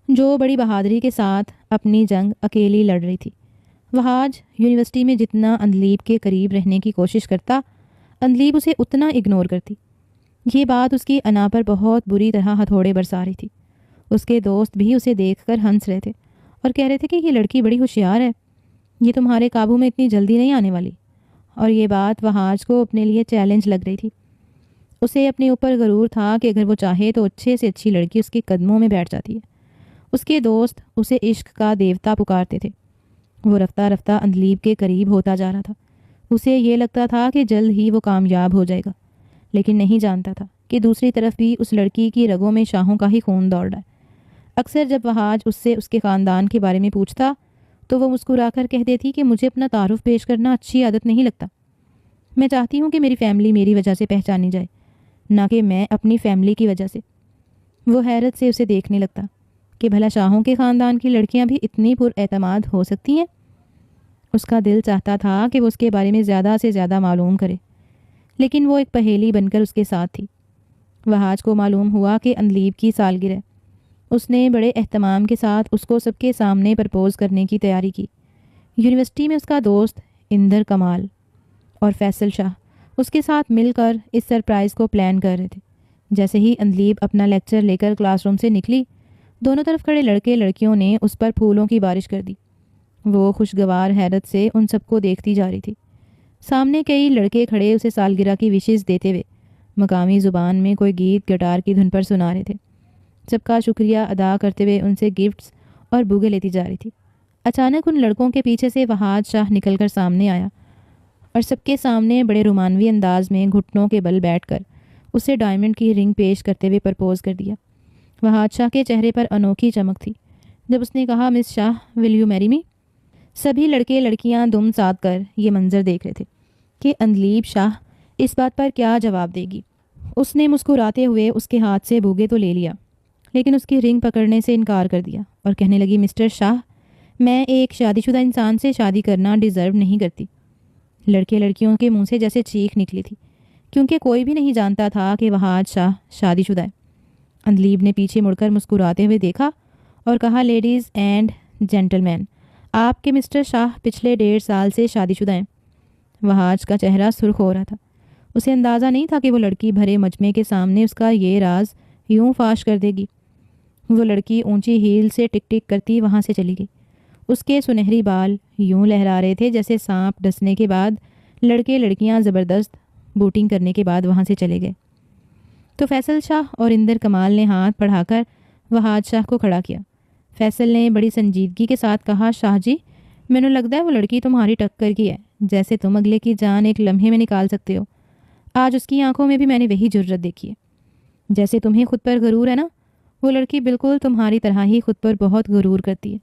S1: جو بڑی بہادری کے ساتھ اپنی جنگ اکیلی لڑ رہی تھی۔ وہاج یونیورسٹی میں جتنا اندلیب کے قریب رہنے کی کوشش کرتا، اندلیب اسے اتنا اگنور کرتی۔ یہ بات اس کی انا پر بہت بری طرح ہتھوڑے برسا رہی تھی۔ اس کے دوست بھی اسے دیکھ کر ہنس رہے تھے اور کہہ رہے تھے کہ یہ لڑکی بڑی ہوشیار ہے، یہ تمہارے قابو میں اتنی جلدی نہیں آنے والی۔ اور یہ بات وہاج کو اپنے لیے چیلنج لگ رہی تھی۔ اسے اپنے اوپر غرور تھا کہ اگر وہ چاہے تو اچھے سے اچھی لڑکی اس کے قدموں میں بیٹھ جاتی ہے۔ اس کے دوست اسے عشق کا دیوتا پکارتے تھے۔ وہ رفتہ رفتہ اندلیب کے قریب ہوتا جا رہا تھا۔ اسے یہ لگتا تھا کہ جلد ہی وہ کامیاب ہو جائے گا، لیکن نہیں جانتا تھا کہ دوسری طرف بھی اس لڑکی کی رگوں میں شاہوں کا ہی خون دوڑ رہا ہے۔ اکثر جب وہاج اس سے اس کے خاندان کے بارے میں پوچھتا تو وہ مسکرا کر کہہ دیتی کہ مجھے اپنا تعارف پیش کرنا اچھی عادت نہیں لگتا، میں چاہتی ہوں کہ میری فیملی میری وجہ سے پہچانی جائے، نہ کہ میں اپنی فیملی کی وجہ سے۔ وہ حیرت سے اسے دیکھنے لگتا کہ بھلا شاہوں کے خاندان کی لڑکیاں بھی اتنی پر اعتماد ہو سکتی ہیں؟ اس کا دل چاہتا تھا کہ وہ اس کے بارے میں زیادہ سے زیادہ معلوم کرے، لیکن وہ ایک پہیلی بن کر اس کے ساتھ تھی۔ وہاج کو معلوم ہوا کہ اندلیب کی سالگرہ۔ اس نے بڑے اہتمام کے ساتھ اس کو سب کے سامنے پرپوز کرنے کی تیاری کی۔ یونیورسٹی میں اس کا دوست اندر کمال اور فیصل شاہ اس کے ساتھ مل کر اس سرپرائز کو پلان کر رہے تھے۔ جیسے ہی اندلیب اپنا لیکچر لے کر کلاس روم سے نکلی، دونوں طرف کھڑے لڑکے لڑکیوں نے اس پر پھولوں کی بارش کر دی۔ وہ خوشگوار حیرت سے ان سب کو دیکھتی جا رہی تھی۔ سامنے کئی لڑکے کھڑے اسے سالگرہ کی وشز دیتے ہوئے مقامی زبان میں کوئی گیت گٹار کی دھن پر سنا رہے تھے۔ سب کا شکریہ ادا کرتے ہوئے ان سے گفٹس اور بوگے لیتی جا رہی تھی۔ اچانک ان لڑکوں کے پیچھے سے وہاج شاہ نکل کر سامنے آیا اور سب کے سامنے بڑے رومانوی انداز میں گھٹنوں کے بل بیٹھ کر اسے ڈائمنڈ کی رنگ پیش کرتے ہوئے پرپوز کر دیا۔ وہاج شاہ کے چہرے پر انوکھی چمک تھی جب اس نے کہا، مس شاہ ول یو میری می؟ سبھی لڑکے لڑکیاں دم ساتھ کر یہ منظر دیکھ رہے تھے کہ اندلیب شاہ اس بات پر کیا جواب دے گی۔ اس نے مسکراتے ہوئے اس کے ہاتھ سے بوگے تو لے لیا، لیکن اس کی رنگ پکڑنے سے انکار کر دیا اور کہنے لگی، مسٹر شاہ میں ایک شادی شدہ انسان سے شادی کرنا ڈیزرو نہیں کرتی۔ لڑکے لڑکیوں کے منہ سے جیسے چیخ نکلی تھی کیونکہ کوئی بھی نہیں جانتا تھا کہ وہاج شاہ شادی شدہ ہے۔ اندلیب نے پیچھے مڑ کر مسکراتے ہوئے دیکھا اور کہا، لیڈیز اینڈ جینٹل مین، آپ کے مسٹر شاہ پچھلے 1.5 سال سے شادی شدہ ہیں۔ وہاج کا چہرہ سرخ ہو رہا تھا۔ اسے اندازہ نہیں تھا کہ وہ لڑکی بھرے مجمع کے سامنے اس کا یہ راز یوں فاش کر دے گی۔ وہ لڑکی اونچی ہیل سے ٹک ٹک کرتی وہاں سے چلی گئی۔ اس کے سنہری بال یوں لہرا رہے تھے جیسے سانپ ڈسنے کے بعد لڑکے لڑکیاں زبردست بوٹنگ کرنے کے بعد وہاں سے چلے گئے۔ تو فیصل شاہ اور اندر کمال نے ہاتھ بڑھا کر وہاج شاہ کو کھڑا کیا۔ فیصل نے بڑی سنجیدگی کے ساتھ کہا، شاہ جی مینوں لگتا ہے وہ لڑکی تمہاری ٹکر کی ہے، جیسے تم اگلے کی جان ایک لمحے میں نکال سکتے ہو۔ آج اس کی آنکھوں میں بھی میں نے وہی جرت دیکھی ہے۔ جیسے تمہیں خود پر غرور ہے نا، وہ لڑکی بالکل تمہاری طرح ہی خود پر بہت غرور کرتی ہے،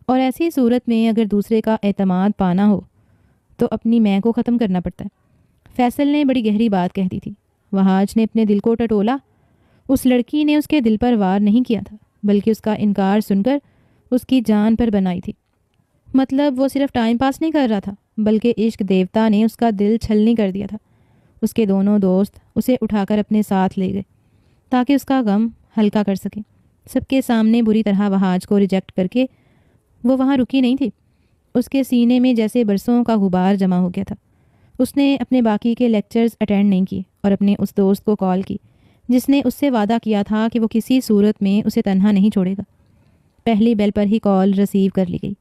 S1: اور ایسی صورت میں اگر دوسرے کا اعتماد پانا ہو تو اپنی میں کو ختم کرنا پڑتا ہے۔ فیصل نے بڑی گہری بات کہہ دی تھی۔ وہاج نے اپنے دل کو ٹٹولا۔ اس لڑکی نے اس کے دل پر وار نہیں کیا تھا، بلکہ اس کا انکار سن کر اس کی جان پر بنائی تھی۔ مطلب وہ صرف ٹائم پاس نہیں کر رہا تھا، بلکہ عشق دیوتا نے اس کا دل چھلنی کر دیا تھا۔ اس کے دونوں دوست اسے اٹھا کر اپنے ساتھ لے گئے تاکہ اس کا غم ہلکا کر سکیں۔ سب کے سامنے بری طرح وہاج کو ریجیکٹ کر کے وہ وہاں رکی نہیں تھی۔ اس کے سینے میں جیسے برسوں کا غبار جمع ہو گیا تھا۔ اس نے اپنے باقی کے لیکچرز اٹینڈ نہیں کیے اور اپنے اس دوست کو کال کی جس نے اس سے وعدہ کیا تھا کہ وہ کسی صورت میں اسے تنہا نہیں چھوڑے گا۔ پہلی بیل پر ہی کال ریسیو کر لی گئی۔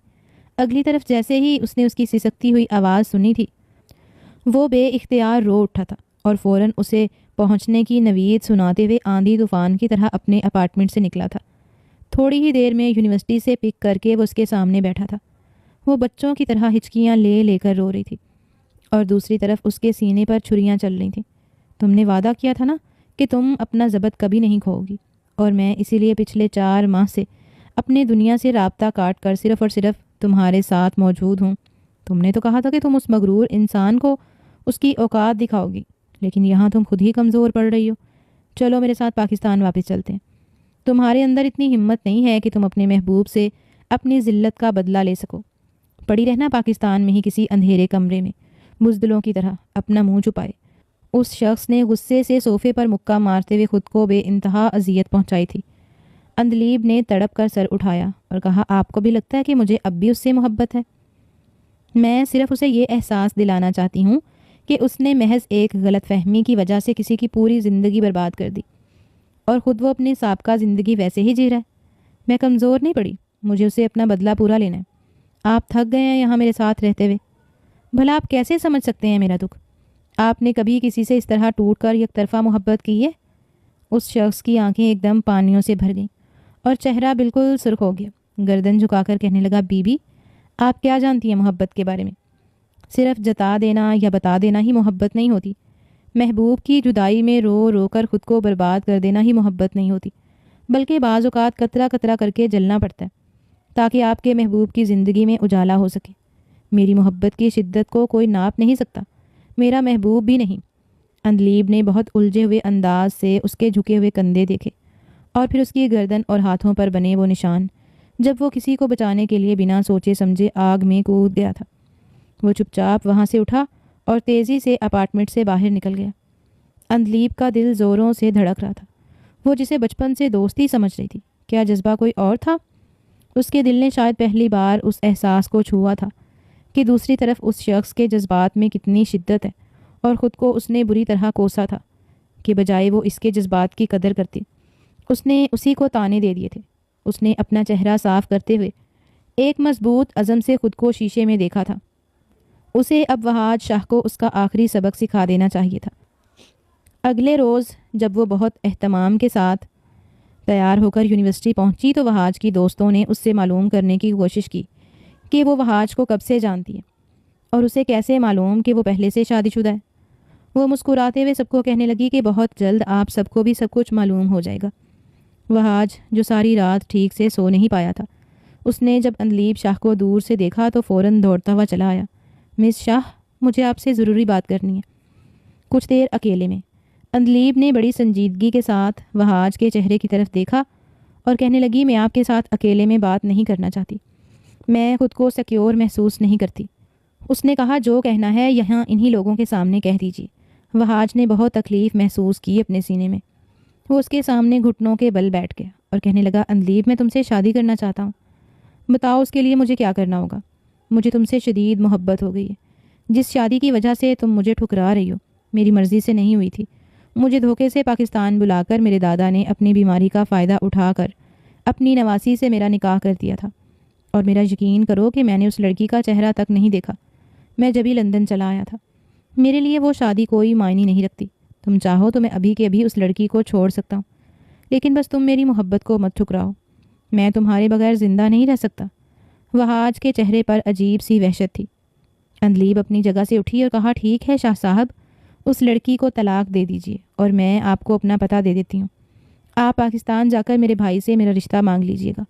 S1: اگلی طرف جیسے ہی اس نے اس کی سسکتی ہوئی آواز سنی تھی، وہ بے اختیار رو اٹھا تھا اور فوراً اسے پہنچنے کی نوید سناتے ہوئے آندھی طوفان کی طرح اپنے اپارٹمنٹ سے نکلا تھا۔ تھوڑی ہی دیر میں یونیورسٹی سے پک کر کے وہ اس کے سامنے بیٹھا تھا۔ وہ بچوں کی طرح ہچکیاں لے لے کر رو رہی تھی اور دوسری طرف اس کے سینے پر چھریاں چل رہی تھیں۔ تم نے وعدہ کیا تھا نا کہ تم اپنا ضبط کبھی نہیں کھوؤ گی، اور میں اسی لیے پچھلے 4 ماہ سے اپنے دنیا سے رابطہ کاٹ کر صرف اور صرف تمہارے ساتھ موجود ہوں۔ تم نے تو کہا تھا کہ تم اس مغرور انسان کو اس کی اوقات دکھاؤ گی، لیکن یہاں تم خود ہی کمزور پڑ رہی ہو۔ چلو میرے ساتھ پاکستان واپس چلتے ہیں۔ تمہارے اندر اتنی ہمت نہیں ہے کہ تم اپنے محبوب سے اپنی ذلت کا بدلہ لے سکو۔ پڑی رہنا پاکستان میں ہی کسی اندھیرے کمرے میں بزدلوں کی طرح اپنا منہ چھپائے۔ اس شخص نے غصے سے صوفے پر مکہ مارتے ہوئے خود کو بے انتہا اذیت پہنچائی تھی۔ اندلیب نے تڑپ کر سر اٹھایا اور کہا، آپ کو بھی لگتا ہے کہ مجھے اب بھی اس سے محبت ہے؟ میں صرف اسے یہ احساس دلانا چاہتی ہوں کہ اس نے محض ایک غلط فہمی کی وجہ سے کسی کی پوری زندگی برباد کر دی، اور خود وہ اپنی سابقہ زندگی ویسے ہی جی رہا ہے۔ میں کمزور نہیں پڑی، مجھے اسے اپنا بدلہ پورا لینا ہے۔ آپ تھک گئے ہیں یہاں میرے ساتھ رہتے ہوئے؟ بھلا آپ کیسے سمجھ سکتے ہیں میرا دکھ؟ آپ نے کبھی کسی سے اس طرح ٹوٹ کر یک طرفہ محبت کی ہے؟ اس شخص کی آنکھیں ایک دم پانیوں سے بھر گئیں اور چہرہ بالکل سرخ ہو گیا۔ گردن جھکا کر کہنے لگا، بی بی آپ کیا جانتی ہیں محبت کے بارے میں؟ صرف جتا دینا یا بتا دینا ہی محبت نہیں ہوتی۔ محبوب کی جدائی میں رو رو کر خود کو برباد کر دینا ہی محبت نہیں ہوتی، بلکہ بعض اوقات قطرہ قطرہ کر کے جلنا پڑتا ہے تاکہ آپ کے محبوب کی زندگی میں اجالا ہو سکے۔ میری محبت کی شدت کو کوئی ناپ نہیں سکتا، میرا محبوب بھی نہیں۔ اندلیب نے بہت الجھے ہوئے انداز سے اس کے جھکے ہوئے کندھے دیکھے اور پھر اس کی گردن اور ہاتھوں پر بنے وہ نشان جب وہ کسی کو بچانے کے لیے بنا سوچے سمجھے آگ میں کود گیا تھا۔ وہ چپ چاپ وہاں سے اٹھا اور تیزی سے اپارٹمنٹ سے باہر نکل گیا۔ اندلیب کا دل زوروں سے دھڑک رہا تھا۔ وہ جسے بچپن سے دوستی سمجھ رہی تھی، کیا جذبہ کوئی اور تھا؟ اس کے دل نے شاید پہلی بار اس احساس کو چھوا تھا کہ دوسری طرف اس شخص کے جذبات میں کتنی شدت ہے، اور خود کو اس نے بری طرح کوسا تھا کہ بجائے وہ اس کے جذبات کی قدر کرتی، اس نے اسی کو تانے دے دیے تھے۔ اس نے اپنا چہرہ صاف کرتے ہوئے ایک مضبوط عزم سے خود کو شیشے میں دیکھا تھا۔ اسے اب وہاج شاہ کو اس کا آخری سبق سکھا دینا چاہیے تھا۔ اگلے روز جب وہ بہت اہتمام کے ساتھ تیار ہو کر یونیورسٹی پہنچی تو وہاج کی دوستوں نے اس سے معلوم کرنے کی کوشش کی کہ وہ وہاج کو کب سے جانتی ہے اور اسے کیسے معلوم کہ وہ پہلے سے شادی شدہ ہے۔ وہ مسکراتے ہوئے سب کو کہنے لگی کہ بہت جلد آپ سب کو بھی سب کچھ معلوم ہو جائے گا۔ وہاج جو ساری رات ٹھیک سے سو نہیں پایا تھا، اس نے جب اندلیب شاہ کو دور سے دیکھا تو فوراً دوڑتا ہوا چلا آیا۔ مس شاہ، مجھے آپ سے ضروری بات کرنی ہے، کچھ دیر اکیلے میں۔ اندلیب نے بڑی سنجیدگی کے ساتھ وہاج کے چہرے کی طرف دیکھا اور کہنے لگی، میں آپ کے ساتھ اکیلے میں بات نہیں کرنا چاہتی، میں خود کو سیکیور محسوس نہیں کرتی۔ اس نے کہا، جو کہنا ہے یہاں انہی لوگوں کے سامنے کہہ دیجیے۔ وہاج نے بہت تکلیف محسوس کی اپنے سینے میں۔ وہ اس کے سامنے گھٹنوں کے بل بیٹھ گیا اور کہنے لگا، اندلیب میں تم سے شادی کرنا چاہتا ہوں، بتاؤ اس کے لیے مجھے کیا کرنا ہوگا؟ مجھے تم سے شدید محبت ہو گئی ہے۔ جس شادی کی وجہ سے تم مجھے ٹھکرا رہی ہو میری مرضی سے نہیں ہوئی تھی۔ مجھے دھوکے سے پاکستان بلا کر میرے دادا نے اپنی بیماری کا فائدہ اٹھا کر اپنی نواسی سے میرا نکاح کر دیا تھا، اور میرا یقین کرو کہ میں نے اس لڑکی کا چہرہ تک نہیں دیکھا میں جب ہی لندن چلا آیا تھا۔ میرے لیے وہ شادی کوئی معنی نہیں رکھتی۔ تم چاہو تو میں ابھی کے ابھی اس لڑکی کو چھوڑ سکتا ہوں، لیکن بس تم میری محبت کو مت ٹھکراؤ۔ میں تمہارے بغیر زندہ نہیں رہ سکتا۔ وہاج کے چہرے پر عجیب سی وحشت تھی۔ اندلیب اپنی جگہ سے اٹھی اور کہا، ٹھیک ہے شاہ صاحب، اس لڑکی کو طلاق دے دیجیے اور میں آپ کو اپنا پتہ دے دیتی ہوں۔ آپ پاکستان جا کر میرے بھائی سے میرا رشتہ مانگ لیجیے گا۔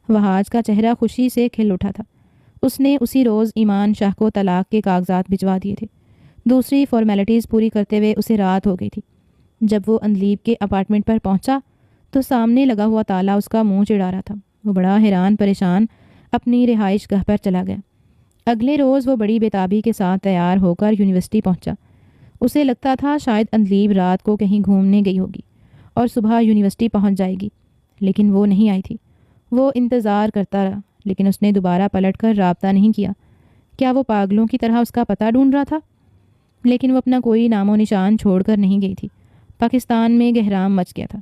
S1: وہاج کا چہرہ خوشی سے کھل اٹھا تھا۔ اس نے اسی روز ایمان شاہ کو طلاق کے کاغذات بھجوا دیے تھے۔ دوسری فارمیلٹیز پوری کرتے ہوئے اسے رات ہو گئی تھی۔ جب وہ اندلیب کے اپارٹمنٹ پر پہنچا تو سامنے لگا ہوا تالا اس کا منہ چڑھا رہا تھا۔ وہ بڑا حیران پریشان اپنی رہائش گاہ پر چلا گیا۔ اگلے روز وہ بڑی بےتابی کے ساتھ تیار ہو کر یونیورسٹی پہنچا۔ اسے لگتا تھا شاید اندلیب رات کو کہیں گھومنے گئی ہوگی اور صبح یونیورسٹی پہنچ جائے گی، لیکن وہ نہیں آئی تھی۔ وہ انتظار کرتا رہا، لیکن اس نے دوبارہ پلٹ کر رابطہ نہیں کیا۔ کیا وہ پاگلوں کی طرح اس کا پتہ ڈھونڈ رہا تھا؟ لیکن وہ اپنا کوئی نام و نشان چھوڑ کر نہیں گئی تھی۔ پاکستان میں گہرام مچ گیا تھا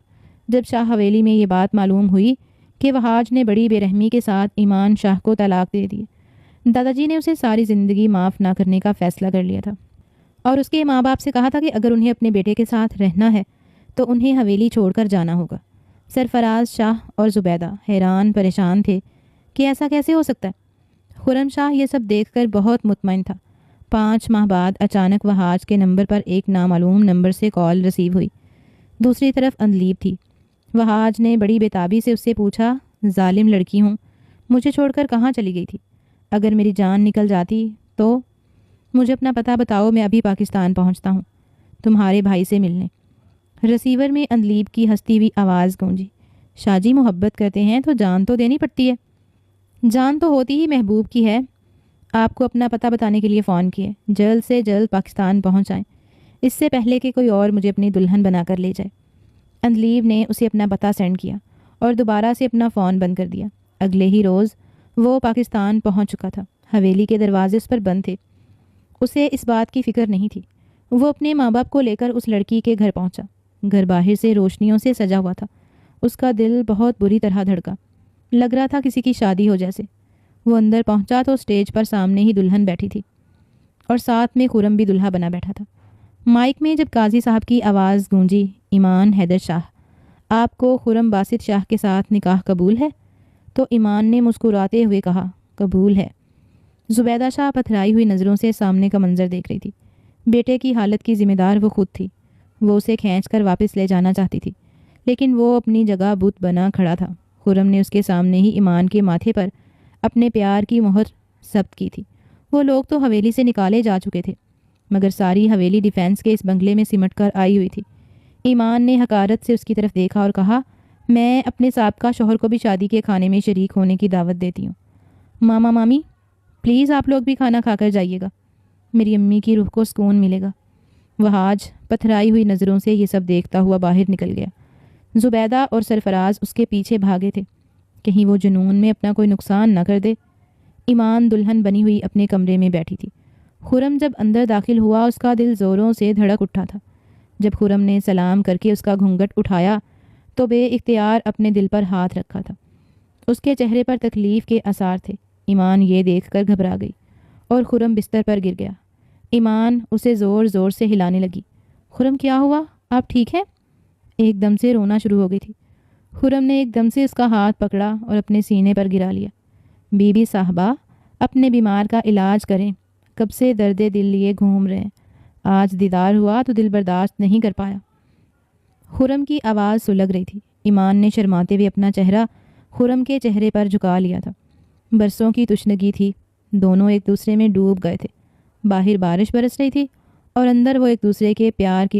S1: جب شاہ حویلی میں یہ بات معلوم ہوئی کہ وہاج نے بڑی بے رحمی کے ساتھ ایمان شاہ کو طلاق دے دی۔ دادا جی نے اسے ساری زندگی معاف نہ کرنے کا فیصلہ کر لیا تھا اور اس کے ماں باپ سے کہا تھا کہ اگر انہیں اپنے بیٹے کے ساتھ رہنا ہے تو انہیں حویلی چھوڑ کر جانا ہوگا۔ سرفراز شاہ اور زبیدہ حیران پریشان تھے کہ ایسا کیسے ہو سکتا ہے۔ خرم شاہ یہ سب دیکھ کر بہت مطمئن تھا۔ 5 ماہ بعد اچانک وہاج کے نمبر پر ایک نامعلوم نمبر سے کال ریسیو ہوئی۔ دوسری طرف اندلیب تھی۔ وہاج نے بڑی بےتابی سے اس سے پوچھا، ظالم لڑکی ہوں، مجھے چھوڑ کر کہاں چلی گئی تھی؟ اگر میری جان نکل جاتی تو مجھے اپنا پتہ بتاؤ، میں ابھی پاکستان پہنچتا ہوں تمہارے بھائی سے ملنے۔ ریسیور میں اندلیب کی ہنستی ہوئی آواز گونجی، شاہ جی محبت کرتے ہیں تو جان تو دینی پڑتی ہے۔ جان تو ہوتی ہی محبوب کی ہے۔ آپ کو اپنا پتہ بتانے کے لیے فون کیے، جلد سے جلد پاکستان پہنچ جائیں، اس سے پہلے کہ کوئی اور مجھے اپنی دلہن بنا کر لے جائے۔ اندلیب نے اسے اپنا پتہ سینڈ کیا اور دوبارہ سے اپنا فون بند کر دیا۔ اگلے ہی روز وہ پاکستان پہنچ چکا تھا۔ حویلی کے دروازے اس پر بند تھے۔ اسے اس بات کی فکر نہیں تھی۔ وہ اپنے ماں باپ کو لے کر اس لڑکی کے گھر پہنچا۔ گھر باہر سے روشنیوں سے سجا ہوا تھا۔ اس کا دل بہت بری طرح دھڑکا، لگ رہا تھا کسی کی شادی ہو جیسے۔ وہ اندر پہنچا تو اسٹیج پر سامنے ہی دلہن بیٹھی تھی اور ساتھ میں خرم بھی دلہا بنا بیٹھا تھا۔ مائک میں جب قاضی صاحب کی آواز گونجی، ایمان حیدر شاہ، آپ کو خرم باسط شاہ کے ساتھ نکاح قبول ہے؟ تو ایمان نے مسکراتے ہوئے کہا، قبول ہے۔ زبیدہ شاہ پتھرائی ہوئی نظروں سے سامنے کا منظر دیکھ رہی تھی۔ بیٹے کی حالت کی ذمہ دار وہ خود تھی۔ وہ اسے کھینچ کر واپس لے جانا چاہتی تھی، لیکن وہ اپنی جگہ بت بنا کھڑا تھا۔ خرم نے اس کے سامنے ہی ایمان کے ماتھے پر اپنے پیار کی مہر ثبت کی تھی۔ وہ لوگ تو حویلی سے نکالے جا چکے تھے، مگر ساری حویلی ڈیفینس کے اس بنگلے میں سمٹ کر آئی ہوئی تھی۔ ایمان نے حقارت سے اس کی طرف دیکھا اور کہا، میں اپنے سابقہ شوہر کو بھی شادی کے کھانے میں شریک ہونے کی دعوت دیتی ہوں۔ ماما مامی پلیز آپ لوگ بھی کھانا کھا کر جائیے گا، میری امی کی روح کو سکون ملے گا۔ وہاج پتھرائی ہوئی نظروں سے یہ سب دیکھتا ہوا باہر نکل گیا۔ زبیدہ اور سرفراز اس کے پیچھے بھاگے تھے، کہیں وہ جنون میں اپنا کوئی نقصان نہ کر دے۔ ایمان دلہن بنی ہوئی اپنے کمرے میں بیٹھی تھی۔ خرم جب اندر داخل ہوا اس کا دل زوروں سے دھڑک اٹھا تھا۔ جب خرم نے سلام کر کے اس کا گھونگھٹ اٹھایا تو بے اختیار اپنے دل پر ہاتھ رکھا تھا۔ اس کے چہرے پر تکلیف کے آثار تھے۔ ایمان یہ دیکھ کر گھبرا گئی اور خرم بستر پر گر گیا۔ ایمان اسے زور زور سے ہلانے لگی۔ خرم کیا ہوا؟ آپ ٹھیک ہیں؟ ایک دم سے رونا شروع ہو گئی تھی۔ خرم نے ایک دم سے اس کا ہاتھ پکڑا اور اپنے سینے پر گرا لیا۔ بی بی صاحبہ، اپنے بیمار کا علاج کریں، کب سے درد دل لیے گھوم رہے ہیں، آج دیدار ہوا تو دل برداشت نہیں کر پایا۔ خرم کی آواز سلگ رہی تھی۔ ایمان نے شرماتے ہوئے اپنا چہرہ خرم کے چہرے پر جھکا لیا تھا۔ برسوں کی تشنگی تھی، دونوں ایک دوسرے میں ڈوب گئے تھے۔ باہر بارش برس رہی تھی اور اندر وہ ایک دوسرے کے پیار کی